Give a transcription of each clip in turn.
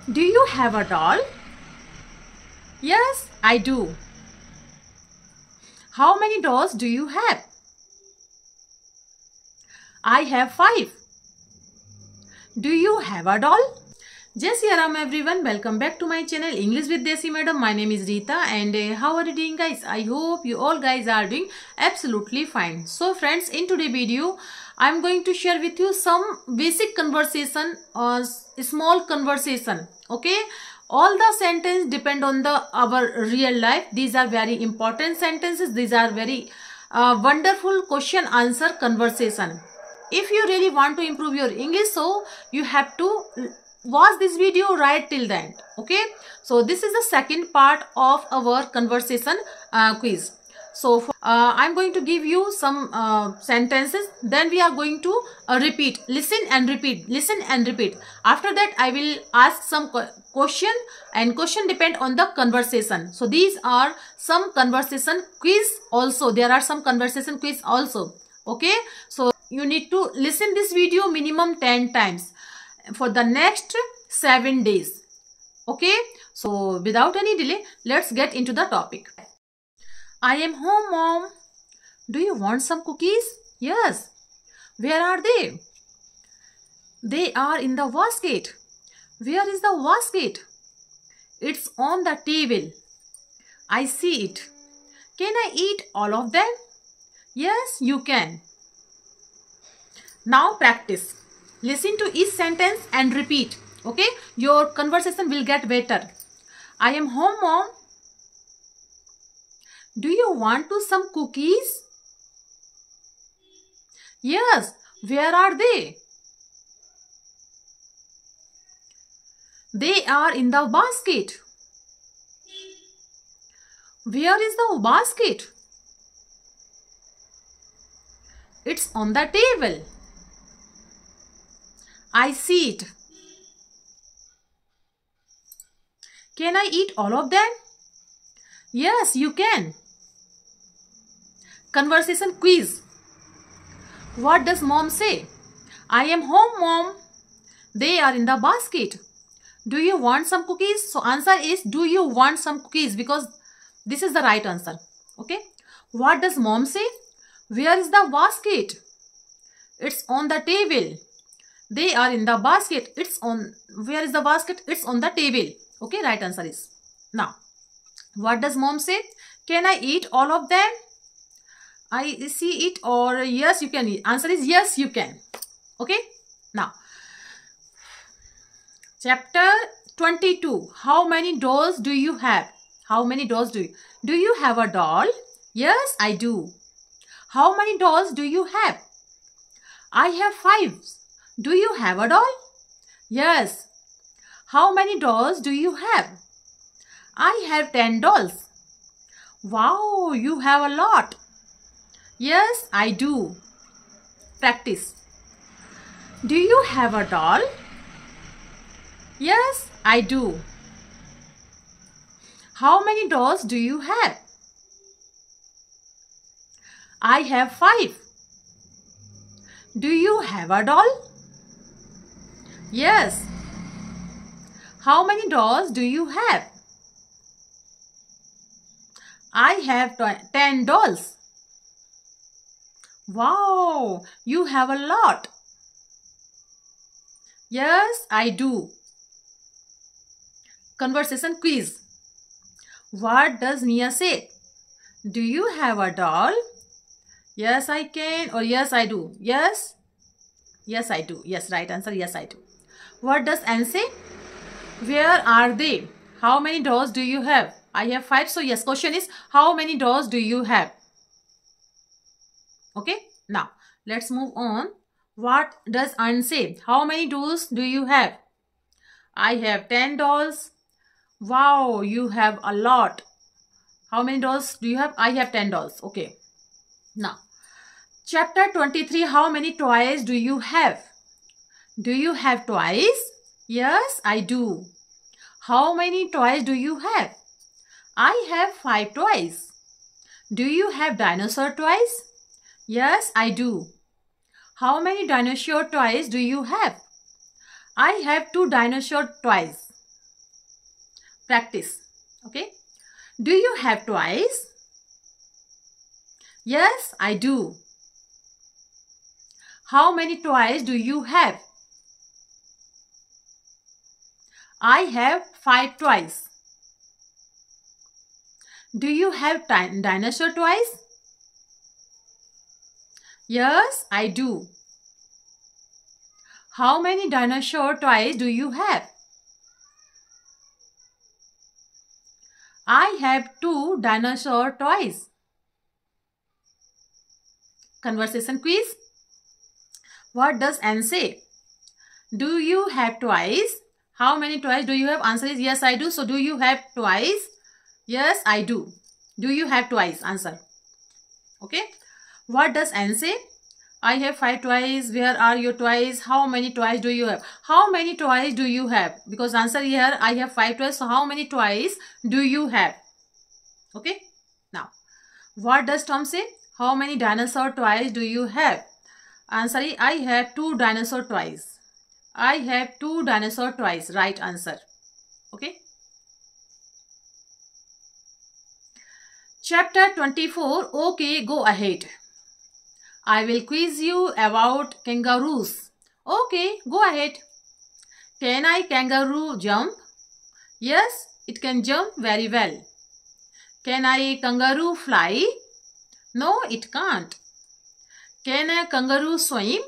Do you have a doll? Yes, I do. How many dolls do you have? I have 5. Do you have a doll? Jai Shri Ram everyone, welcome back to my channel English with Desi Madam. My name is Rita and how are you doing guys? I hope you all guys are doing absolutely fine. So friends, in today's video I am going to share with you some basic conversation or small conversation. Okay, all the sentence depend on the our real life. These are very important sentences. These are very wonderful question answer conversation. If you really want to improve your English, so you have to watch this video right till the end. Okay, so this is the second part of our conversation quiz. So I'm going to give you some sentences, then we are going to repeat, listen and repeat, listen and repeat. After that I will ask some question, and question depend on the conversation. So these are some conversation quiz also. There are some conversation quiz also. Okay, so you need to listen this video minimum 10 times for the next 7 days. Okay, so without any delay, let's get into the topic. I am home, mom. Do you want some cookies? Yes. Where are they? They are in the basket. Where is the basket? It's on the table. I see it. Can I eat all of them? Yes, you can. Now practice. Listen to each sentence and repeat. Okay, your conversation will get better. I am home, mom. Do you want to some cookies? Yes. Where are they? They are in the basket. Where is the basket? It's on the table. I see it. Can I eat all of them? Yes, you can. Conversation quiz. What does mom say? I am home, mom. They are in the basket. Do you want some cookies? So answer is, do you want some cookies? Because this is the right answer. Okay. What does mom say? Where is the basket? It's on the table. They are in the basket. It's on. Where is the basket? It's on the table. Okay, right answer is. Now, what does mom say? Can I eat all of them? I see it, or yes, you can eat. Answer is yes, you can. Okay. Now, chapter 22. How many dolls do you have? How many dolls do you? Do you have a doll? Yes, I do. How many dolls do you have? I have 5. Do you have a doll? Yes. How many dolls do you have? I have 10 dolls. Wow, you have a lot. Yes, I do. Practice. Do you have a doll? Yes, I do. How many dolls do you have? I have 5. Do you have a doll? Yes. How many dolls do you have? I have 10 dolls. Wow, you have a lot. Yes, I do. Conversation quiz. What does Mia say? Do you have a doll? Yes, I can, or yes, I do. Yes? Yes, I do. Yes, right answer. Yes, I do. What does Anne say? Where are they? How many dolls do you have? I have 5. So yes, question is, how many dolls do you have? Okay, now let's move on. What does Anne say? How many dolls do you have? I have 10 dolls. Wow, you have a lot. How many dolls do you have? I have 10 dolls. Okay. Now, chapter 23. How many toys do you have? Do you have toys? Yes, I do. How many toys do you have? I have 5 toys. Do you have dinosaur toys? Yes, I do. How many dinosaur toys do you have? I have 2 dinosaur toys. Practice. Okay. Do you have toys? Yes, I do. How many toys do you have? I have 5 toys. Do you have dinosaur toys? Yes, I do. How many dinosaur toys do you have? I have 2 dinosaur toys. Conversation quiz. What does Anne say? Do you have toys? How many toys do you have? Answer is yes, I do. So do you have toys? Yes, I do. Do you have toys? Answer. Okay. What does Anne say? I have 5 toys. Where are your toys? How many toys do you have? How many toys do you have? Because answer here, I have 5 toys. So how many toys do you have? Okay. Now, what does Tom say? How many dinosaur toys do you have? Answer is, I have 2 dinosaur toys. I have 2 dinosaur toys. Right answer. Okay. Chapter 24. Okay, go ahead. I will quiz you about kangaroos. Okay, go ahead. Can a kangaroo jump? Yes, it can jump very well. Can a kangaroo fly? No, it can't. Can a kangaroo swim?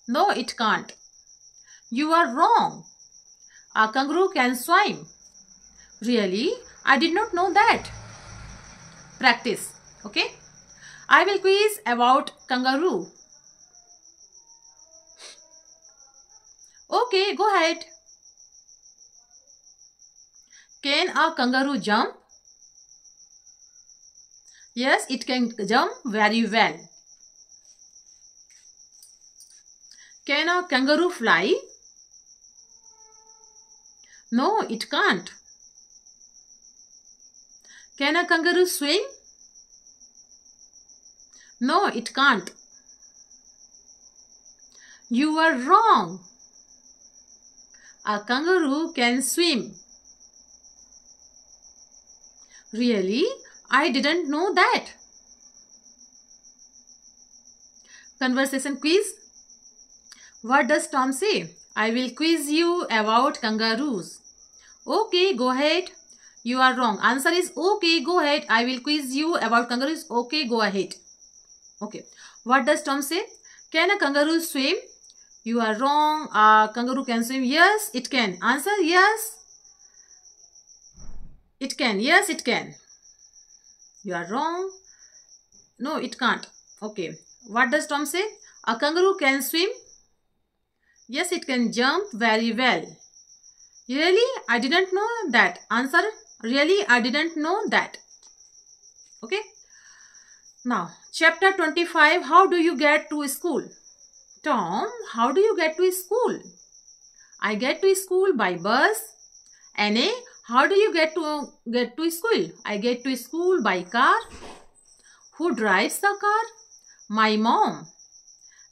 No, it can't. You are wrong. A kangaroo can swim. Really? I did not know that. Practice. Okay? I will quiz about kangaroo. Okay, go ahead. Can a kangaroo jump? Yes, it can jump very well. Can a kangaroo fly? No, it can't. Can a kangaroo swim? No, it can't. You are wrong. A kangaroo can swim. Really? I didn't know that. Conversation quiz. What does Tom say? I will quiz you about kangaroos. Okay, go ahead. You are wrong. Answer is okay, go ahead. I will quiz you about kangaroos. Okay, go ahead. Okay. What does Tom say? Can a kangaroo swim? You are wrong. A kangaroo can swim. Yes, it can. Answer yes. It can. Yes, it can. You are wrong. No, it can't. Okay. What does Tom say? A kangaroo can swim. Yes, it can jump very well. Really? I didn't know that. Answer. Really? I didn't know that. Okay. Now, chapter 25. How do you get to school? Tom, how do you get to school? I get to school by bus. Annie, how do you get to school? I get to school by car. Who drives the car? My mom.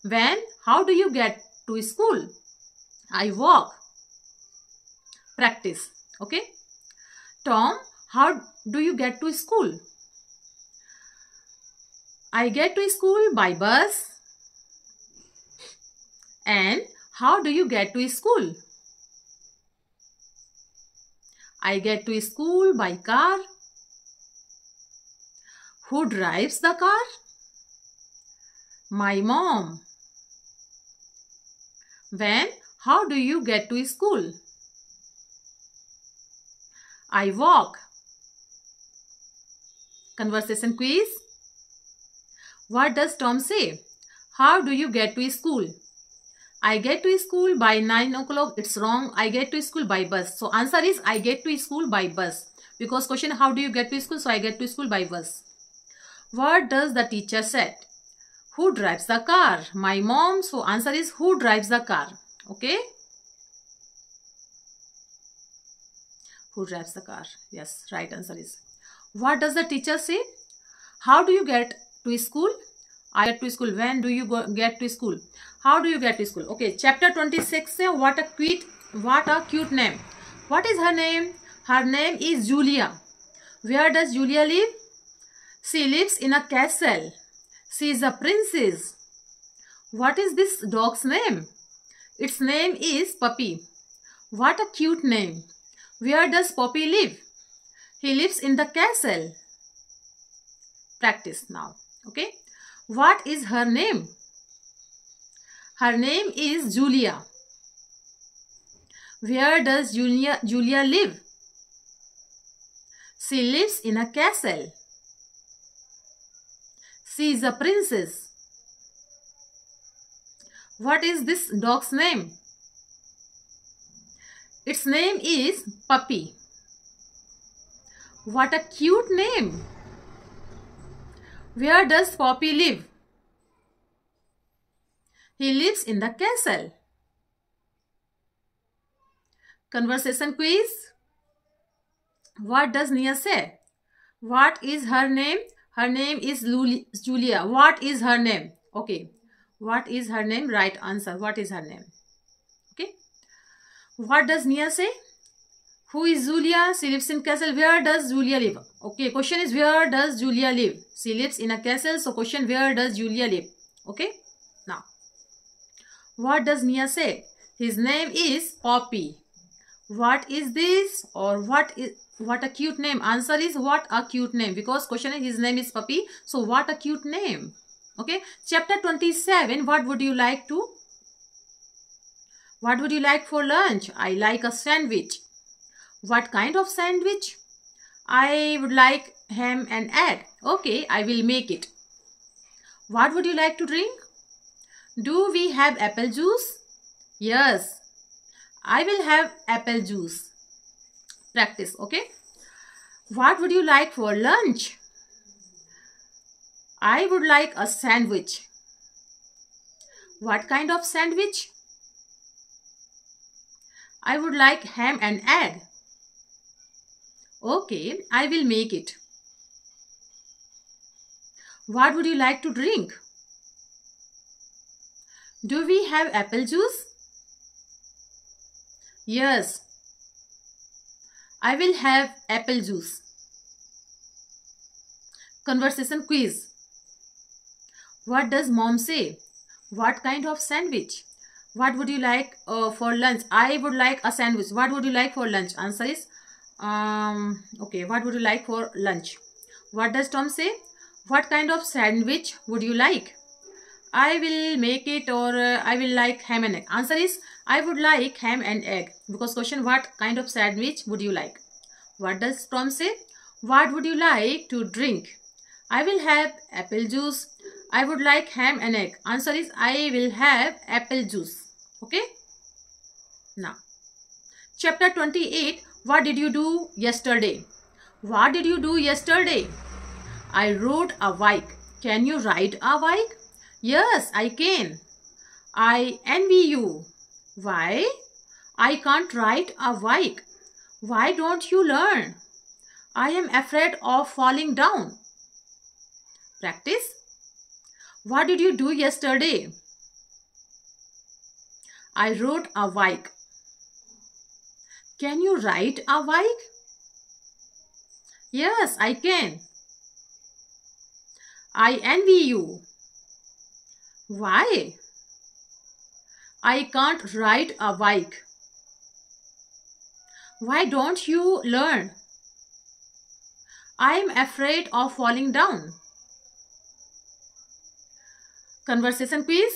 When? How do you get to school? I walk. Practice. Okay. Tom, how do you get to school? I get to school by bus. And how do you get to school? I get to school by car. Who drives the car? My mom. When? How do you get to school? I walk. Conversation quiz. What does Tom say? How do you get to school? I get to school by 9 o'clock. It's wrong. I get to school by bus. So answer is I get to school by bus. Because question, how do you get to school? So I get to school by bus. What does the teacher say? Who drives the car? My mom. So answer is who drives the car? Okay. Who drives the car? Yes, right answer is. What does the teacher say? How do you get to school? I get to school. When do you get to school? How do you get to school? Okay, chapter 26. What a cute name. What is her name? Her name is Julia. Where does Julia live? She lives in a castle. She is a princess. What is this dog's name? Its name is Puppy. What a cute name. Where does Puppy live? He lives in the castle. Practice now. Okay. What is her name? Her name is Julia. Where does Julia live? She lives in a castle. She is a princess. What is this dog's name? Its name is Puppy. What a cute name. Where does Puppy live? He lives in the castle. Conversation quiz. What does Nia say? What is her name? Her name is Julia. What is her name? Okay. What is her name? Right answer. What is her name? Okay. What does Nia say? Who is Julia? She lives in castle. Where does Julia live? Okay. Question is where does Julia live? She lives in a castle. So question where does Julia live? Okay. Now. What does Nia say? His name is Poppy. What is this? Or what a cute name? Answer is what a cute name, because question is his name is Puppy. So what a cute name. Okay. Chapter 27. What would you like for lunch? I like a sandwich. What kind of sandwich? I would like ham and egg. Okay, I will make it. What would you like to drink? Do we have apple juice? Yes, I will have apple juice. Practice, okay? What would you like for lunch? I would like a sandwich. What kind of sandwich? I would like ham and egg. Okay, I will make it. What would you like to drink? Do we have apple juice? Yes, I will have apple juice. Conversation quiz. What does mom say? What kind of sandwich? What would you like for lunch? I would like a sandwich. What would you like for lunch? Answer is okay. What would you like for lunch? What does Tom say? What kind of sandwich would you like? I will make it, or I will like ham and egg. Answer is I would like ham and egg, because question what kind of sandwich would you like? What does Tom say? What would you like to drink? I will have apple juice. I would like ham and egg. Answer is I will have apple juice. Okay. Now, chapter 28. What did you do yesterday? What did you do yesterday? I rode a bike. Can you ride a bike? Yes, I can. I envy you. Why? I can't ride a bike. Why don't you learn? I am afraid of falling down. Practice. What did you do yesterday? I rode a bike. Can you ride a bike? Yes, I can. I envy you. Why? I can't ride a bike. Why don't you learn? I am afraid of falling down. Conversation quiz.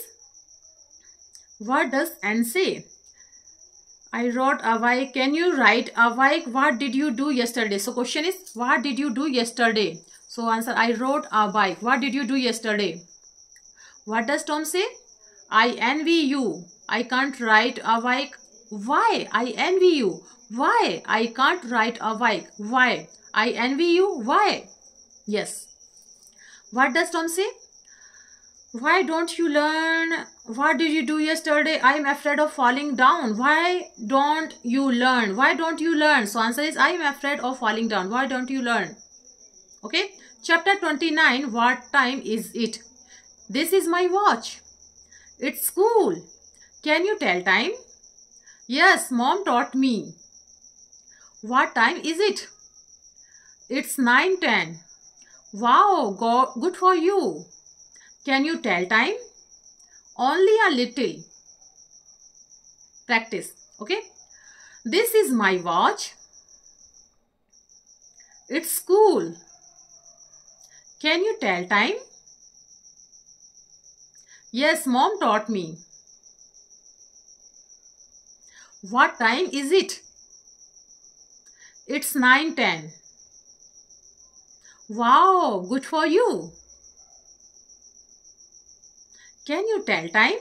What does Anne say? I rode a bike. Can you ride a bike? What did you do yesterday? So question is what did you do yesterday? So answer I rode a bike. What did you do yesterday? What does Tom say? I envy you. I can't ride a bike. Why? I envy you. Why? I can't ride a bike. Why? I envy you. Why? Yes. What does Tom say? Why don't you learn? What did you do yesterday? I am afraid of falling down. Why don't you learn? Why don't you learn? So answer is I am afraid of falling down. Why don't you learn? Okay. Chapter 29. What time is it? This is my watch. It's school. Can you tell time? Yes, mom taught me. What time is it? It's 9:10. Wow, good for you. Can you tell time? Only a little. Practice. Okay. This is my watch. It's school. Can you tell time? Yes, mom taught me. What time is it? It's 9:10. Wow, good for you. Can you tell time?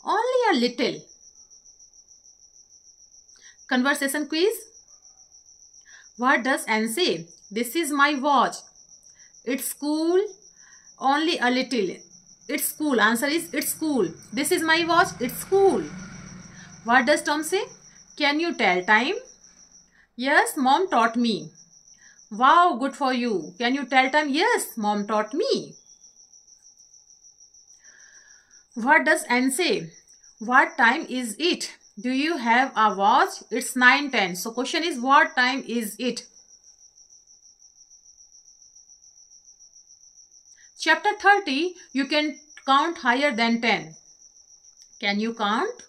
Only a little. Conversation quiz. What does Anne say? This is my watch. It's cool. Only a little. It's cool. Answer is it's cool. This is my watch. It's cool. What does Tom say? Can you tell time? Yes, mom taught me. Wow, good for you. Can you tell time? Yes, mom taught me. What does Anne say? What time is it? Do you have a watch? It's 9:10. So question is what time is it? Chapter 30, you can count higher than 10. Can you count?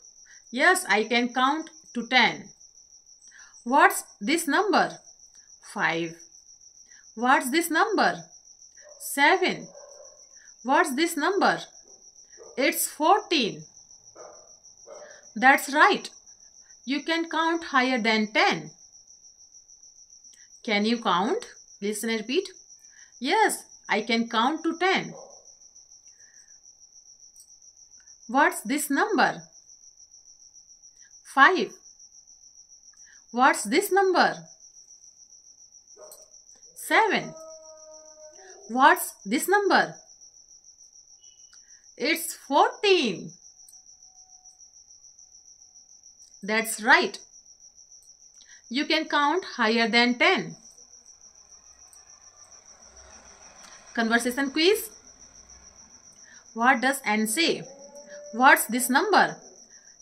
Yes, I can count to 10. What's this number? 5. What's this number? 7. What's this number? It's 14. That's right. You can count higher than 10. Can you count? Listen and repeat. Yes, I can count to 10. What's this number? 5. What's this number? 7. What's this number? It's 14. That's right. You can count higher than 10. Conversation quiz. What does Anne say? What's this number?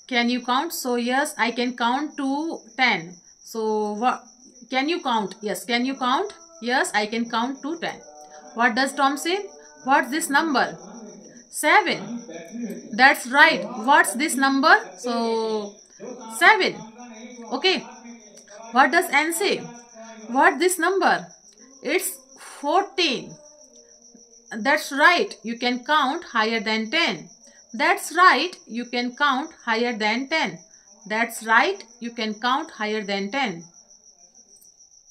Can you count? So yes, I can count to 10. So what? Can you count? Yes. Can you count? Yes, I can count to 10. What does Tom say? What's this number? 7. That's right. What's this number? So 7. Okay. What does Anne say? What's this number? It's 14. That's right. You can count higher than 10. That's right. You can count higher than 10. That's right. You can count higher than 10.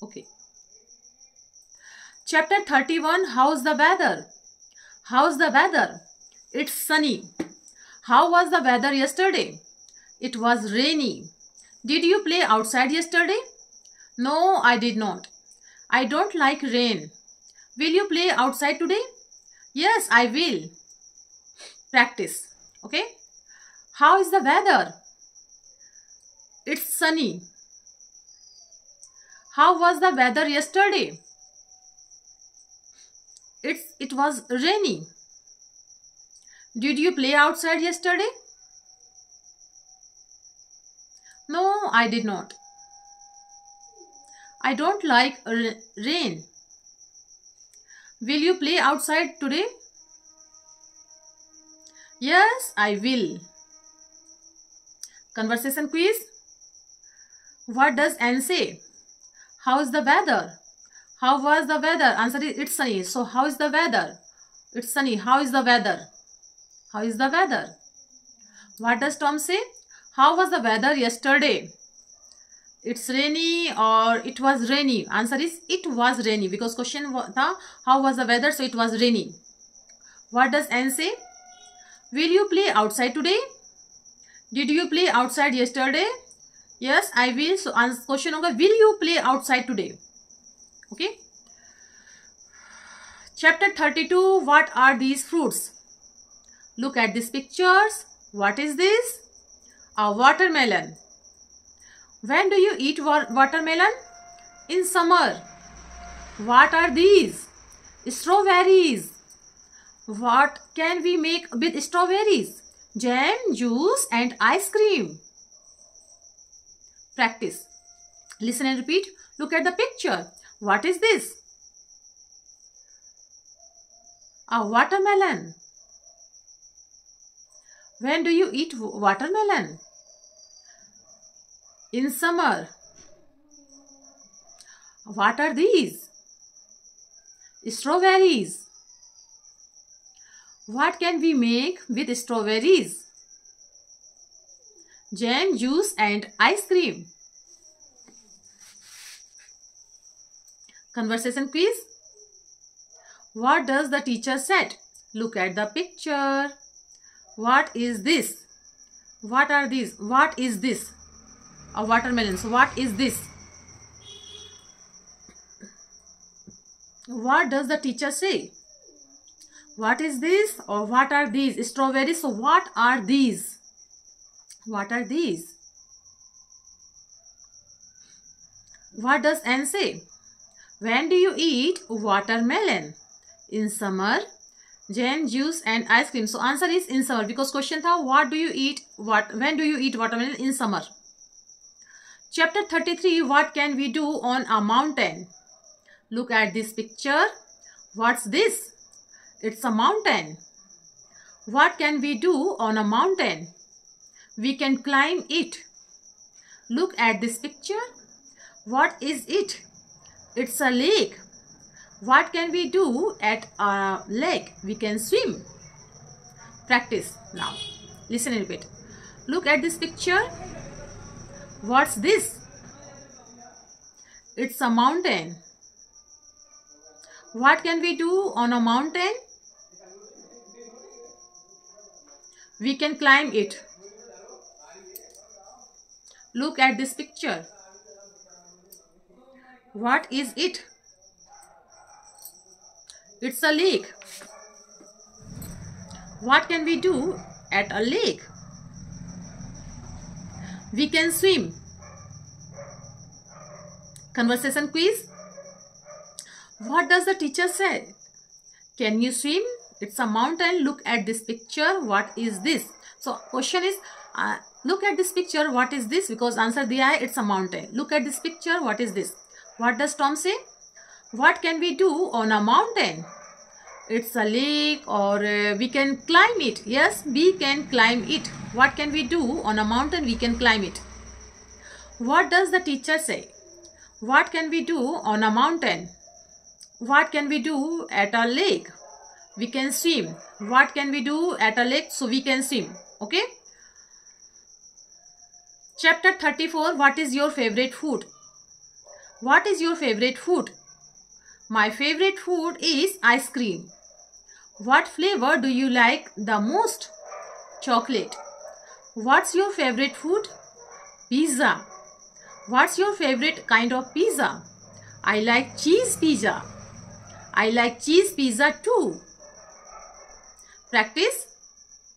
Okay. Chapter 31. How's the weather? How's the weather? It's sunny. How was the weather yesterday? It was rainy. Did you play outside yesterday? No, I did not. I don't like rain. Will you play outside today? Yes, I will. Practice. Okay. How is the weather? It's sunny. How was the weather yesterday? It was rainy. Did you play outside yesterday? No, I did not. I don't like rain. Will you play outside today? Yes, I will. Conversation quiz. What does Anne say? How is the weather? How was the weather? Answer is it's sunny. So how is the weather? It's sunny. How is the weather? How is the weather? What does Tom say? How was the weather yesterday? It's rainy or it was rainy. Answer is it was rainy because question was how was the weather, so it was rainy. What does Anne say? Will you play outside today? Did you play outside yesterday? Yes, I will. So answer question होगा will you play outside today? Okay. Chapter 32. What are these fruits? Look at these pictures. What is this? A watermelon. When do you eat watermelon? In summer. What are these? Strawberries. What can we make with strawberries? Jam, juice and ice cream. Practice. Listen and repeat. Look at the picture. What is this? A watermelon. When do you eat watermelon? In summer. What are these? Strawberries. What can we make with strawberries? Jam, juice and ice cream. Conversation quiz. What does the teacher said? Look at the picture. What is this? What are these? What is this? A watermelon. So what is this? What does the teacher say? What is this? Or what are these? Strawberries. So what are these? What are these? What does Anne say? When do you eat watermelon? In summer. Jam, juice and ice cream. So answer is in summer, because question tha what do you eat, when do you eat watermelon? In summer. Chapter 33. What can we do on a mountain? Look at this picture. What's this? It's a mountain. What can we do on a mountain? We can climb it. Look at this picture. What is it? It's a lake. What can we do at a lake? We can swim. Practice now. Listen and repeat. Look at this picture. What's this? It's a mountain. What can we do on a mountain? We can climb it. Look at this picture. What is it? It's a lake. What can we do at a lake? We can swim. Conversation quiz. What does the teacher say? Can you swim? It's a mountain. Look at this picture. What is this? So question is, look at this picture. What is this? Because answer diya hai, it's a mountain. Look at this picture. What is this? What does Tom say? What can we do on a mountain? It's a lake, or we can climb it. Yes, we can climb it. What can we do on a mountain? We can climb it. What does the teacher say? What can we do on a mountain? What can we do at a lake? We can swim. What can we do at a lake? So we can swim. Okay. Chapter 34. What is your favorite food? What is your favorite food? My favorite food is ice cream. What flavor do you like the most? Chocolate. What's your favorite food? Pizza. What's your favorite kind of pizza? I like cheese pizza. I like cheese pizza too. Practice.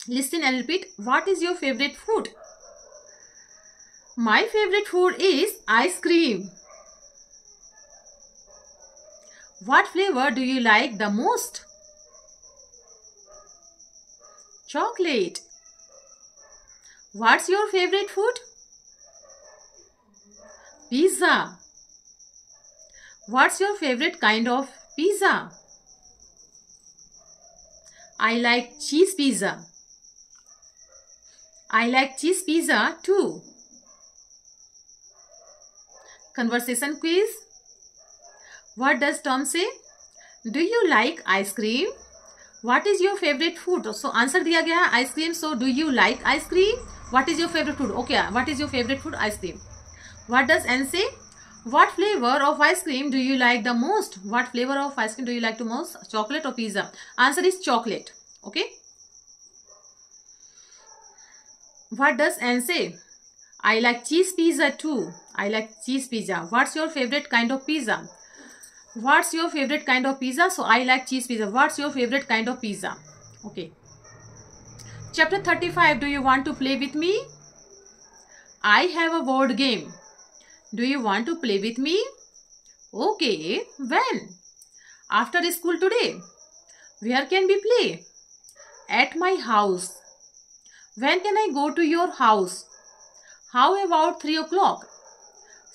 Listen and repeat. What is your favorite food? My favorite food is ice cream. What flavor do you like the most? Chocolate. What's your favorite food? Pizza. What's your favorite kind of pizza? I like cheese pizza. I like cheese pizza too. Conversation quiz. What does Tom say? Do you like ice cream? What is your favorite food? So answer दिया गया है ice cream. So do you like ice cream? What is your favorite food? Okay, what is your favorite food? Ice cream. What does Anne say? What flavor of ice cream do you like the most? What flavor of ice cream do you like the most? Chocolate or pizza? Answer is chocolate. Okay. What does Anne say? I like cheese pizza too. I like cheese pizza. What's your favorite kind of pizza? What's your favorite kind of pizza? So I like cheese pizza. What's your favorite kind of pizza? Okay. Chapter 35. Do you want to play with me? I have a board game. Do you want to play with me? Okay. When? After school today. Where can we play? At my house. When can I go to your house? How about 3 o'clock?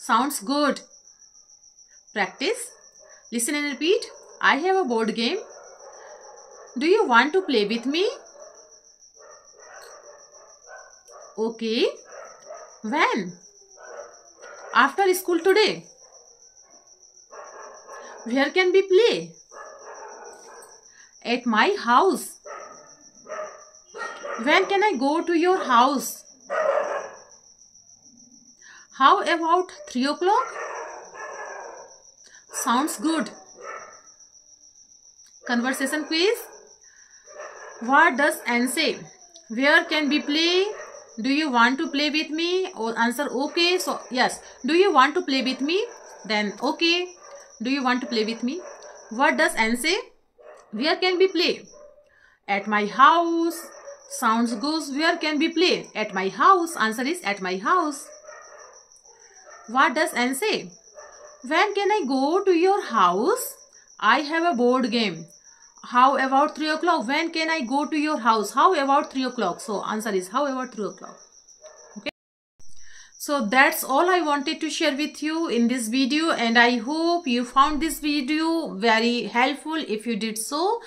Sounds good. Practice. Listen and repeat. I have a board game. Do you want to play with me? Okay. When? After school today. Where can we play? At my house. When can I go to your house? How about 3 o'clock? Sounds good. Conversation quiz. What does Anne say? Where can we play? Do you want to play with me? Or answer okay. So yes. Do you want to play with me? Then okay. Do you want to play with me? What does Anne say? Where can we play? At my house. Sounds good. Where can we play? At my house. Answer is at my house. What does Anne say? When can I go to your house? I have a board game. How about 3 o'clock? When can I go to your house? How about 3 o'clock? So answer is how about 3 o'clock? Okay. So that's all I wanted to share with you in this video, and I hope you found this video very helpful. If you did so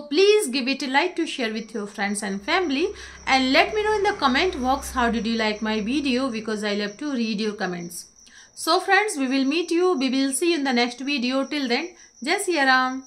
please give it a like to share with your friends and family, and let me know in the comment box how did you like my video, because I love to read your comments. So friends, we will see you in the next video. Till then, Jai Siya Ram.